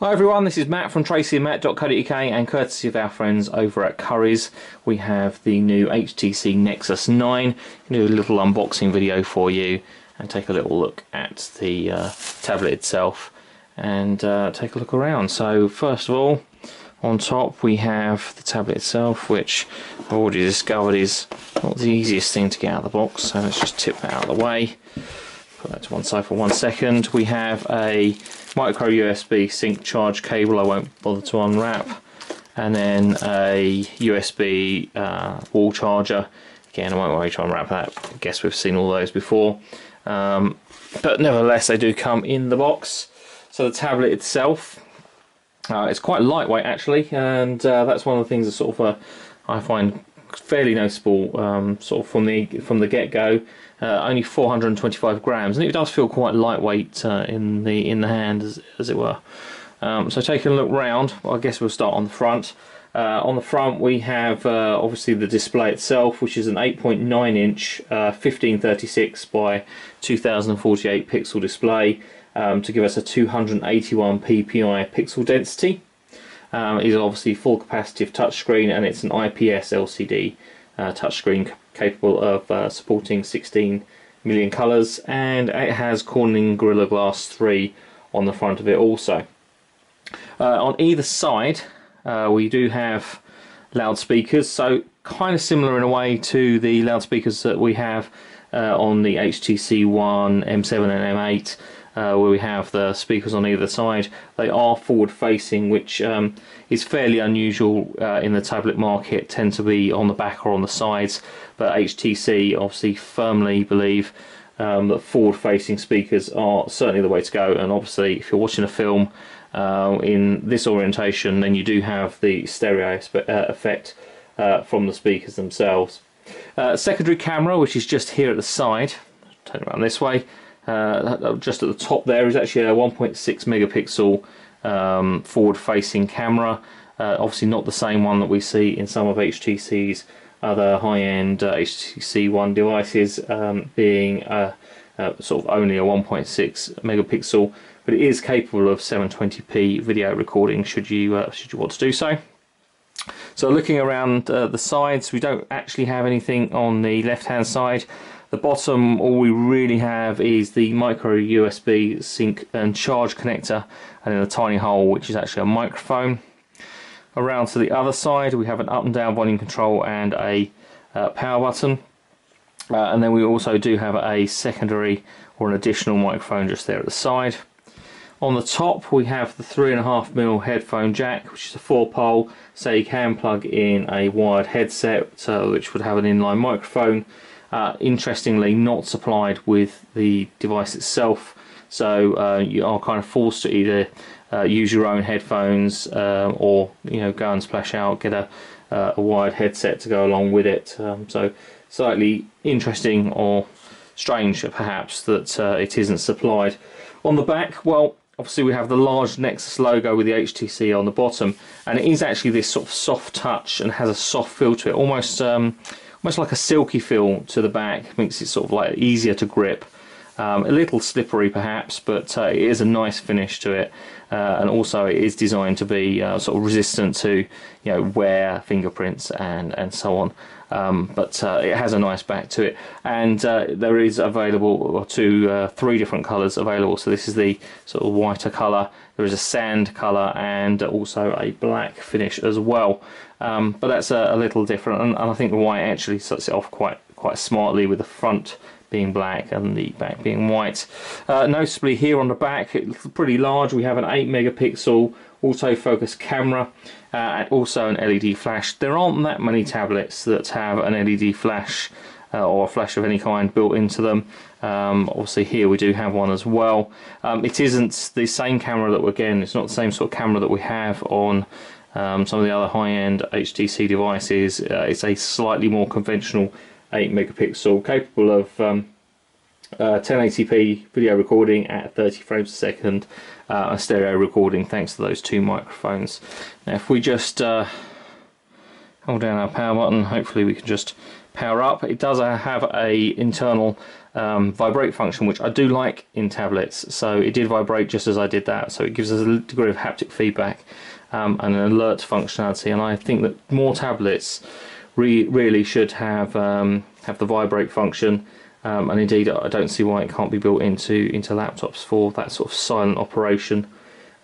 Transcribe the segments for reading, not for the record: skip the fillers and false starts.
Hi everyone, this is Matt from tracyandmatt.co.uk, and courtesy of our friends over at Currys, we have the new HTC Nexus 9. I'm going to do a little unboxing video for you and take a little look at the tablet itself and take a look around. So first of all, on top we have the tablet itself, which I've already discovered is not the easiest thing to get out of the box, so let's just tip that out of the way. Put that to one side for 1 second. We have a micro USB sync charge cable I won't bother to unwrap, and then a USB wall charger. Again, I won't worry to unwrap that. I guess we've seen all those before, but nevertheless they do come in the box. So the tablet itself, it's quite lightweight actually, and that's one of the things that sort of I find fairly noticeable sort of from the get-go. Only 425 grams, and it does feel quite lightweight in the hand, as it were. So taking a look round, well, I guess we'll start on the front. On the front we have obviously the display itself, which is an 8.9 inch 1536 by 2048 pixel display to give us a 281 ppi pixel density. It is obviously full capacitive touchscreen, and it's an IPS LCD touchscreen capable of supporting 16 million colours, and it has Corning Gorilla Glass 3 on the front of it also. On either side we do have loudspeakers, so kind of similar in a way to the loudspeakers that we have on the HTC One, M7 and M8, where we have the speakers on either side. They are forward facing, which is fairly unusual in the tablet market, tend to be on the back or on the sides, but HTC obviously firmly believe that forward facing speakers are certainly the way to go. And obviously if you're watching a film in this orientation, then you do have the stereo effect from the speakers themselves. Secondary camera, which is just here at the side, turn around this way, just at the top there, is actually a 1.6 megapixel forward-facing camera. Obviously not the same one that we see in some of HTC's other high-end HTC One devices, being sort of only a 1.6 megapixel, but it is capable of 720p video recording should you want to do so. So looking around the sides, we don't actually have anything on the left-hand side. The bottom, all we really have is the micro USB sync and charge connector, and then a tiny hole which is actually a microphone. Around to the other side we have an up and down volume control and a power button, and then we also do have a secondary or an additional microphone just there at the side. On the top we have the 3.5mm headphone jack, which is a 4-pole, so you can plug in a wired headset which would have an inline microphone. Interestingly, not supplied with the device itself, so you are kind of forced to either use your own headphones or go and splash out, get a wired headset to go along with it. So slightly interesting, or strange perhaps, that it isn't supplied. On the back, well, obviously we have the large Nexus logo with the HTC on the bottom, and it is actually this sort of soft touch and has a soft feel to it, almost like a silky feel to the back, makes it sort of like easier to grip. A little slippery perhaps, but it is a nice finish to it, and also it is designed to be sort of resistant to wear, fingerprints and so on. But it has a nice back to it, and there is available three different colours available. So this is the sort of whiter colour, there is a sand colour, and also a black finish as well. But that's a little different, and I think the white actually sets it off quite smartly, with the front being black and the back being white. Noticeably here on the back, it's pretty large. We have an 8 megapixel autofocus camera, and also an LED flash. There aren't that many tablets that have an LED flash or a flash of any kind built into them. Obviously here we do have one as well. It isn't the same camera that, again, it's not the same sort of camera that we have on some of the other high-end HTC devices. It's a slightly more conventional 8 megapixel, capable of 1080p video recording at 30 frames a second, a stereo recording thanks to those two microphones. Now if we just hold down our power button, hopefully we can just power up. It does have a internal vibrate function, which I do like in tablets. So it did vibrate just as I did that, so it gives us a degree of haptic feedback and an alert functionality. And I think that more tablets really should have the vibrate function. And indeed, I don't see why it can't be built into laptops for that sort of silent operation.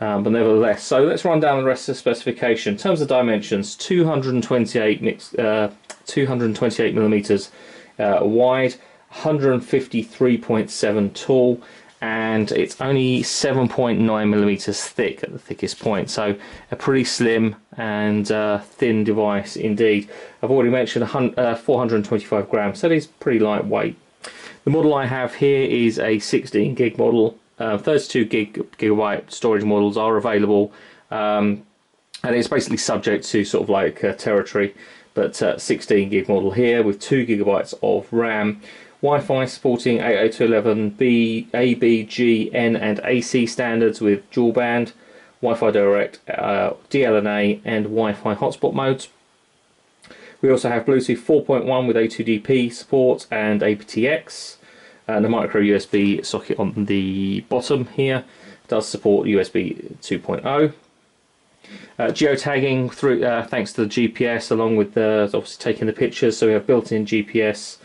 But nevertheless, so let's run down the rest of the specification. In terms of dimensions, 228 millimeters wide, 153.7 tall, and it's only 7.9 millimeters thick at the thickest point. So a pretty slim and thin device indeed. I've already mentioned 425 grams, so it is pretty lightweight. The model I have here is a 16 gig model. 32 gigabyte storage models are available, and it's basically subject to sort of like territory, but 16 gig model here with 2 gigabytes of RAM, Wi-Fi supporting 802.11b, A, B, G, N and AC standards with dual band, Wi-Fi direct, DLNA and Wi-Fi hotspot modes. We also have Bluetooth 4.1 with A2DP support and aptX. And the micro USB socket on the bottom here does support USB 2.0. Geotagging through thanks to the GPS, along with obviously taking the pictures. So we have built-in GPS,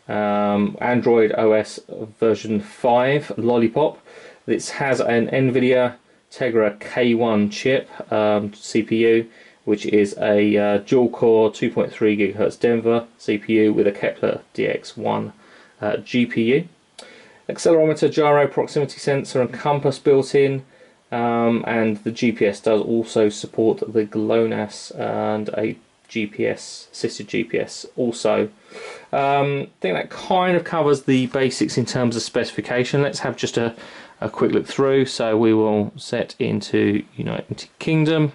Android OS version 5 Lollipop. This has an NVIDIA Tegra K1 chip CPU, which is a dual-core 2.3 GHz Denver CPU with a Kepler DX1 GPU. Accelerometer, gyro, proximity sensor and compass built in, and the GPS does also support the GLONASS and a GPS, assisted GPS also. I think that kind of covers the basics in terms of specification. Let's have just a quick look through. So we will set into United Kingdom,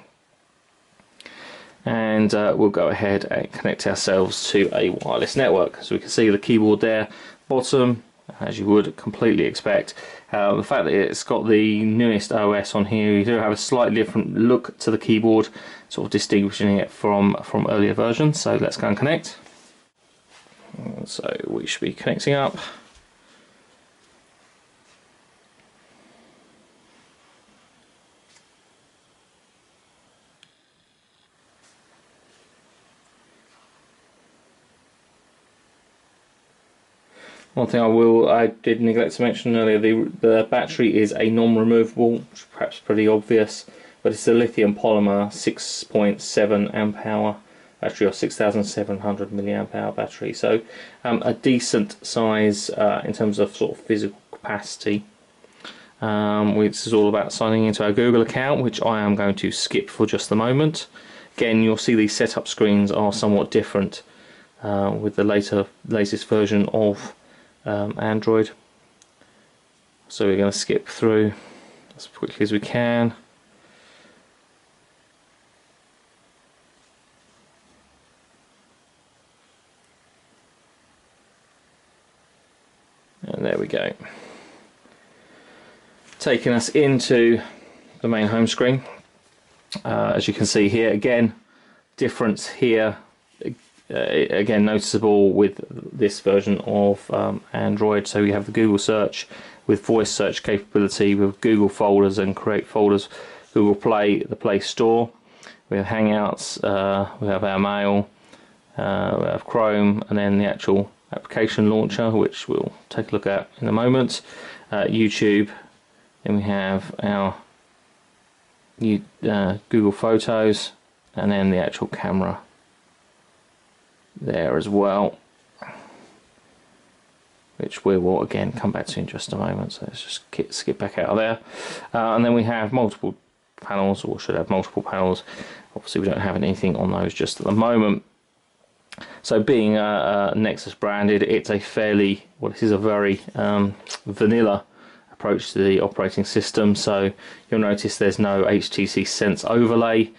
and we'll go ahead and connect ourselves to a wireless network. So we can see the keyboard there, bottom, as you would completely expect. The fact that it's got the newest OS on here, you do have a slightly different look to the keyboard, sort of distinguishing it from earlier versions. So let's go and connect. So we should be connecting up. One thing I did neglect to mention earlier, the battery is a non-removable, which is perhaps pretty obvious, but it's a lithium polymer 6.7 amp hour battery, or 6,700 milliamp hour battery, so a decent size in terms of sort of physical capacity. This is all about signing into our Google account, which I am going to skip for just the moment. Again, you'll see these setup screens are somewhat different with the latest version of Android, so we're going to skip through as quickly as we can. And there we go, taking us into the main home screen. As you can see here, again, difference here again noticeable with this version of Android. So we have the Google search with voice search capability, with Google folders and create folders, Google Play, the Play Store, we have Hangouts, we have our mail, we have Chrome, and then the actual application launcher, which we'll take a look at in a moment, YouTube, then we have our Google Photos, and then the actual camera there as well, which we will again come back to in just a moment. So let's just skip back out of there, and then we have multiple panels, or should have multiple panels. Obviously we don't have anything on those just at the moment. So being Nexus branded, it's a fairly, well, this is a very vanilla approach to the operating system. So you'll notice there's no HTC Sense overlay,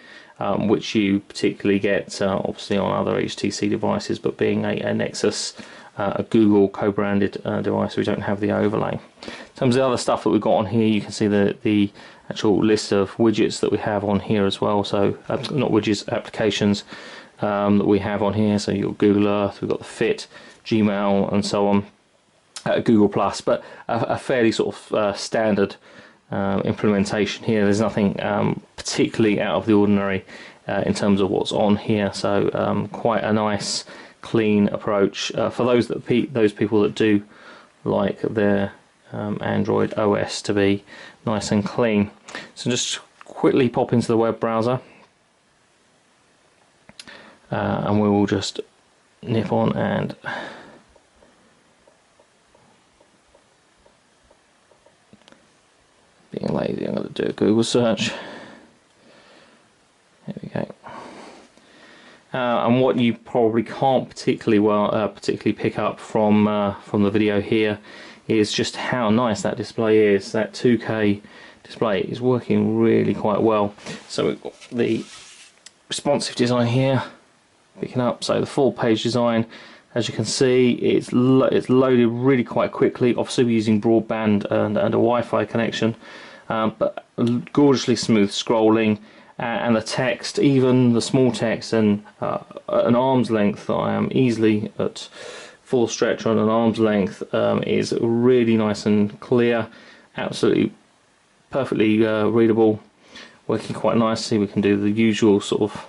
which you particularly get obviously on other HTC devices, but being a Nexus, a Google co-branded device, we don't have the overlay. In terms of the other stuff that we've got on here, you can see the actual list of widgets that we have on here as well. So not widgets, applications that we have on here. So you've got Google Earth, we've got the Fit, Gmail and so on. Google Plus, but a fairly sort of standard implementation here. There's nothing particularly out of the ordinary in terms of what's on here, so quite a nice clean approach for those people that do like their Android OS to be nice and clean. So just quickly pop into the web browser, and we will just nip on and being lazy, I'm going to do a Google search. There we go. And what you probably can't particularly pick up from the video here is just how nice that display is. That 2K display is working really quite well. So we've got the responsive design here picking up. So the full page design, as you can see, it's loaded really quite quickly. Obviously we're using broadband and a Wi-Fi connection, but gorgeously smooth scrolling. And the text, even the small text and an arm's length, I am easily at full stretch on an arm's length, is really nice and clear, absolutely perfectly readable, working quite nicely. We can do the usual sort of,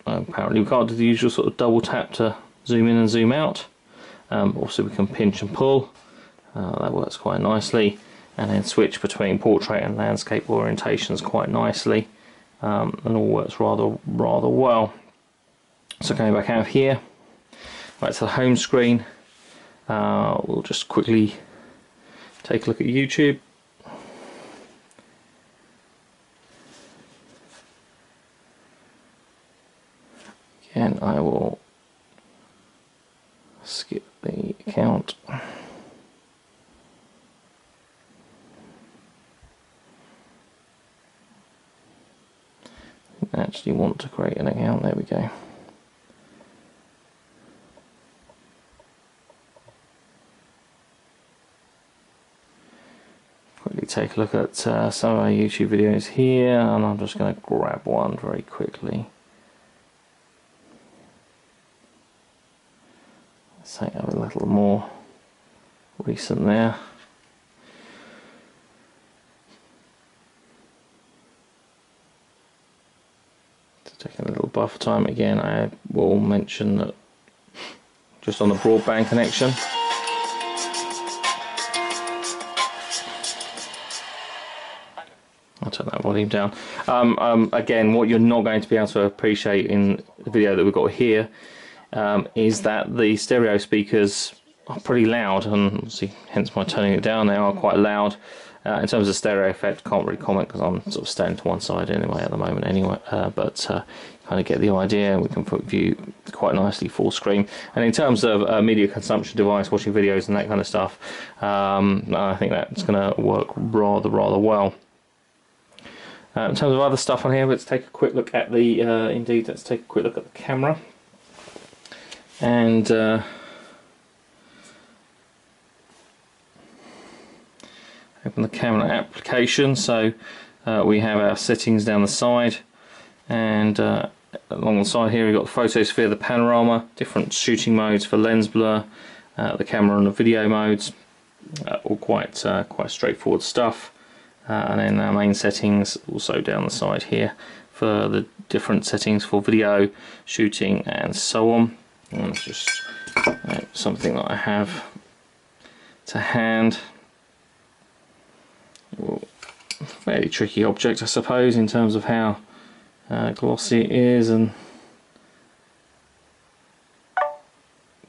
apparently we can't do the usual sort of double tap to zoom in and zoom out. Also we can pinch and pull, that works quite nicely. And then switch between portrait and landscape orientations quite nicely, and all works rather well. So going back out of here, right to the home screen, we'll just quickly take a look at YouTube. Again, I will skip the account. Actually want to create an account, there we go. Quickly take a look at some of our YouTube videos here, and I'm just going to grab one very quickly. Let's take a little more recent there. Taking a little buffer time again, I will mention that just on the broadband connection, I'll turn that volume down. Again, what you're not going to be able to appreciate in the video that we've got here is that the stereo speakers are pretty loud, and obviously hence my turning it down, they are quite loud. In terms of stereo effect, can't really comment because I'm sort of standing to one side anyway at the moment anyway, but kind of get the idea. We can put view quite nicely full screen. And in terms of media consumption device, watching videos and that kind of stuff, I think that's going to work rather well. In terms of other stuff on here, let's take a quick look at the let's take a quick look at the camera. And open the camera application. So we have our settings down the side, and along the side here we've got the photosphere, the panorama, different shooting modes for lens blur, the camera and the video modes, all quite straightforward stuff. And then our main settings also down the side here for the different settings for video shooting and so on. And it's just something that I have to hand. Fairly tricky object, I suppose, in terms of how glossy it is, and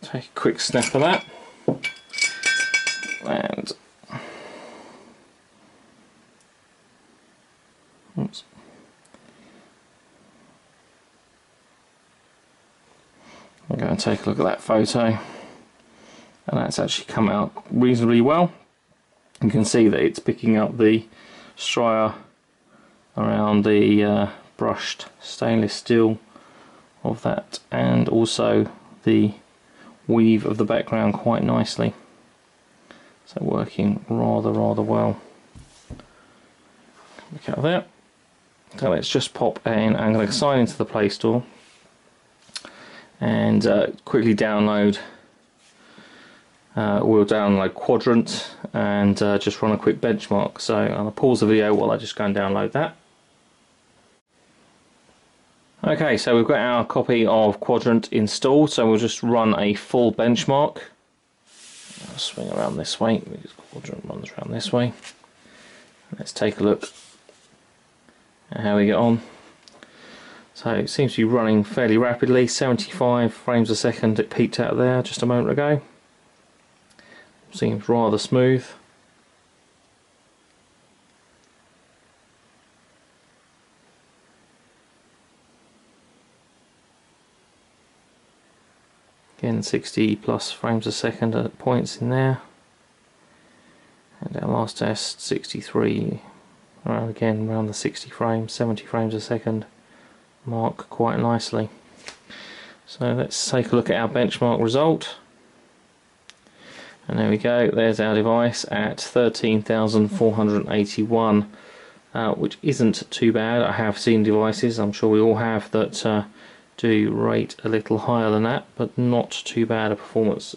take a quick snap of that, and oops. I'm going to take a look at that photo, and that's actually come out reasonably well. You can see that it's picking up the striae around the brushed stainless steel of that, and also the weave of the background quite nicely. So working rather well. Look out there. So let's just pop in. I'm going to sign into the Play Store and quickly download we'll download Quadrant and just run a quick benchmark. So I'll pause the video while I just go and download that. Okay, so we've got our copy of Quadrant installed, so we'll just run a full benchmark. I'll swing around this way because Quadrant runs around this way. Let's take a look at how we get on. So it seems to be running fairly rapidly, 75 frames a second. It peaked out there just a moment ago. Seems rather smooth. Again, 60 plus frames a second at points in there. And our last test, 63, again around the 60 frames, 70 frames a second mark quite nicely. So let's take a look at our benchmark result. And there we go, there's our device at 13,481, which isn't too bad. I have seen devices, I'm sure we all have, that do rate a little higher than that, but not too bad a performance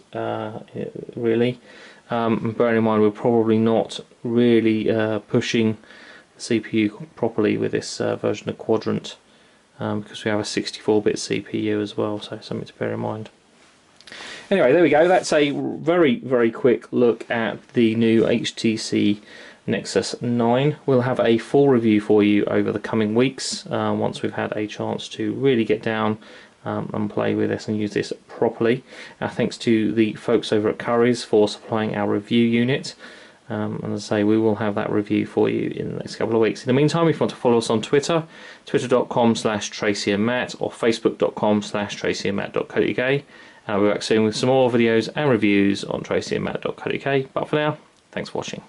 really. Bearing in mind we're probably not really pushing the CPU properly with this version of Quadrant, because we have a 64-bit CPU as well, so something to bear in mind. Anyway, there we go. That's a very quick look at the new HTC Nexus 9. We'll have a full review for you over the coming weeks once we've had a chance to really get down and play with this and use this properly. Thanks to the folks over at Currys for supplying our review unit. And as I say, we will have that review for you in the next couple of weeks. In the meantime, if you want to follow us on Twitter, twitter.com/TracyandMatt or facebook.com/TracyandMatt.co.uk. We'll be back soon with some more videos and reviews on TracyandMatt.co.uk. But for now, thanks for watching.